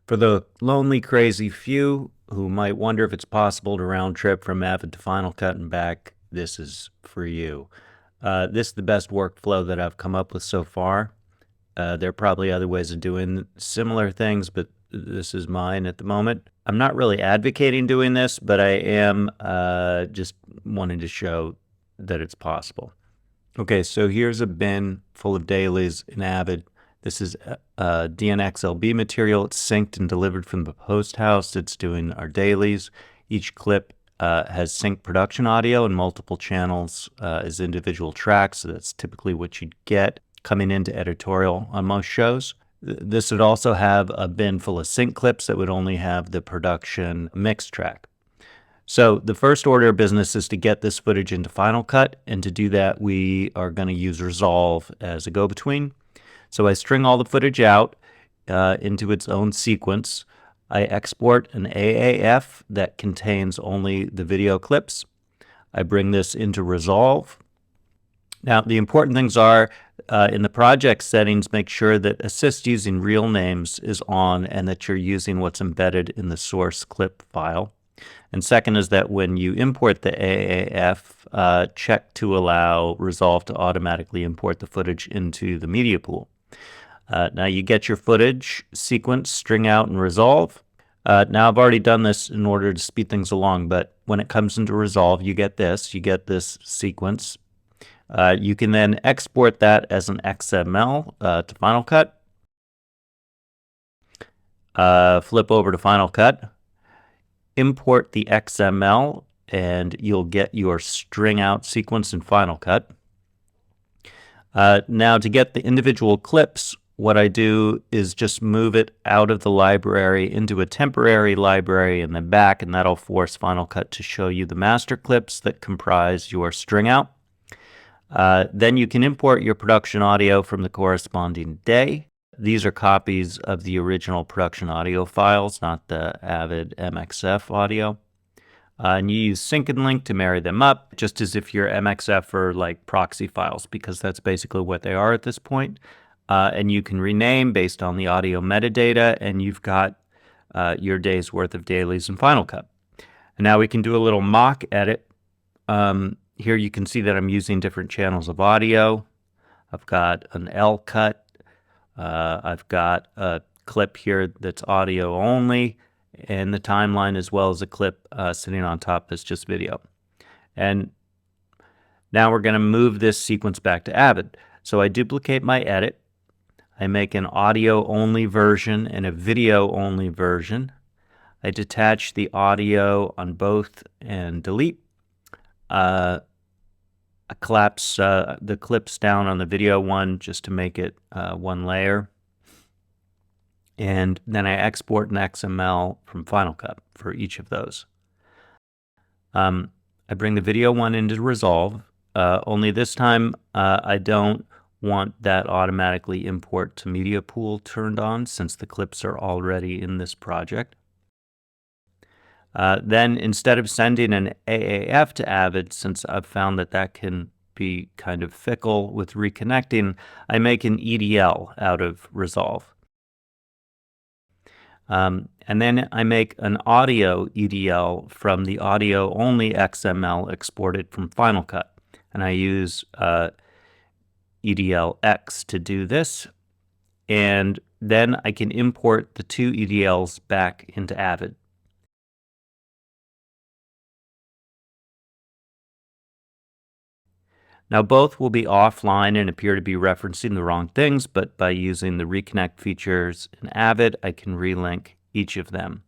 For the lonely, crazy few who might wonder if it's possible to round trip from Avid to Final Cut and back, this is for you. This is the best workflow that I've come up with so far. There are probably other ways of doing similar things, but this is mine at the moment. I'm not really advocating doing this, but I am just wanting to show that it's possible. Okay, so here's a bin full of dailies in Avid. This is DNXLB material. It's synced and delivered from the post house. It's doing our dailies. Each clip has synced production audio and multiple channels as individual tracks. So that's typically what you'd get coming into editorial on most shows. This would also have a bin full of sync clips that would only have the production mix track. So the first order of business is to get this footage into Final Cut, and to do that we are going to use Resolve as a go-between. So I string all the footage out into its own sequence. I export an AAF that contains only the video clips. I bring this into Resolve. Now the important things are, in the project settings, make sure that assist using real names is on and that you're using what's embedded in the source clip file. And second is that when you import the AAF, check to allow Resolve to automatically import the footage into the media pool. Now you get your footage sequence, string out, and Resolve. Now I've already done this in order to speed things along, but when it comes into Resolve, you get this sequence. You can then export that as an XML to Final Cut. Flip over to Final Cut. Import the XML, and you'll get your string out sequence in Final Cut. Now to get the individual clips, what I do is just move it out of the library into a temporary library and then back, and that'll force Final Cut to show you the master clips that comprise your string out. Then you can import your production audio from the corresponding day. These are copies of the original production audio files, not the Avid MXF audio. And you use sync and link to marry them up, just as if your MXF are like proxy files, because that's basically what they are at this point. And you can rename based on the audio metadata, and you've got your day's worth of dailies in Final Cut. And now we can do a little mock edit. Here you can see that I'm using different channels of audio. I've got an L cut. I've got a clip here that's audio only, and the timeline, as well as a clip sitting on top that's just video. And now we're going to move this sequence back to Avid. So I duplicate my edit. I make an audio only version and a video only version. I detach the audio on both and delete. I collapse the clips down on the video one just to make it one layer. And then I export an XML from Final Cut for each of those. I bring the video one into Resolve, only this time I don't want that automatically import to media pool turned on, since the clips are already in this project. Then instead of sending an AAF to Avid, since I've found that that can be kind of fickle with reconnecting, I make an EDL out of Resolve. And then I make an audio EDL from the audio only XML exported from Final Cut. And I use EDLX to do this. And then I can import the two EDLs back into Avid. Now both will be offline and appear to be referencing the wrong things, but by using the Reconnect features in Avid, I can relink each of them.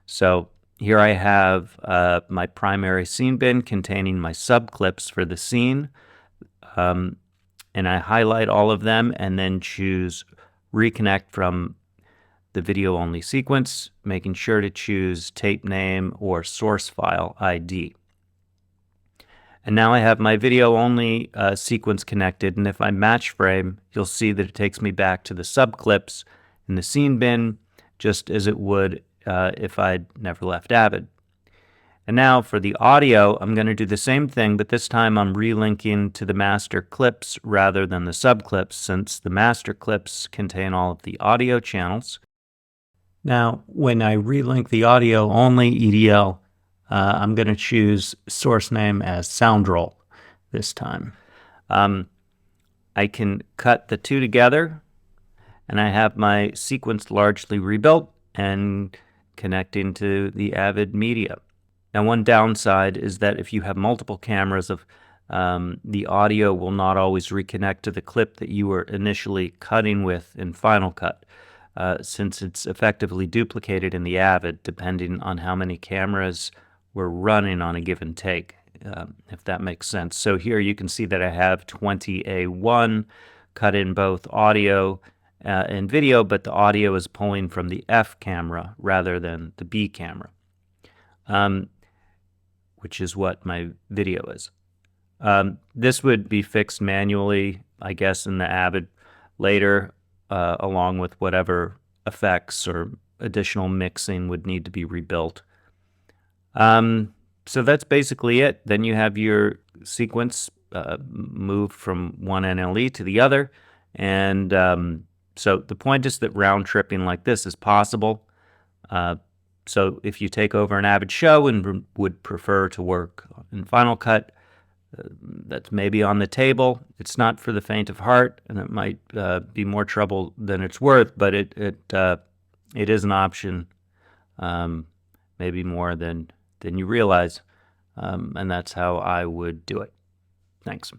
So here I have my primary scene bin containing my subclips for the scene, and I highlight all of them and then choose Reconnect from the video only sequence, making sure to choose tape name or source file ID. And now I have my video only sequence connected, and if I match frame, you'll see that it takes me back to the subclips in the scene bin, just as it would if I'd never left Avid. And now for the audio, I'm going to do the same thing, but this time I'm relinking to the master clips rather than the subclips, since the master clips contain all of the audio channels. Now, when I relink the audio only EDL, I'm going to choose source name as SoundRoll this time. I can cut the two together, and I have my sequence largely rebuilt and connecting to the Avid media. Now, one downside is that if you have multiple cameras, the audio will not always reconnect to the clip that you were initially cutting with in Final Cut, since it's effectively duplicated in the Avid, depending on how many cameras were running on a given take, if that makes sense. So here you can see that I have 20A1 cut in both audio and video, but the audio is pulling from the F camera rather than the B camera, which is what my video is. This would be fixed manually, I guess, in the Avid later, along with whatever effects or additional mixing would need to be rebuilt. So that's basically it. Then you have your sequence moved from one NLE to the other. And so the point is that round tripping like this is possible. So if you take over an Avid show and would prefer to work in Final Cut, that's maybe on the table. It's not for the faint of heart, and it might be more trouble than it's worth, but it is an option, maybe more than you realize, and that's how I would do it. Thanks.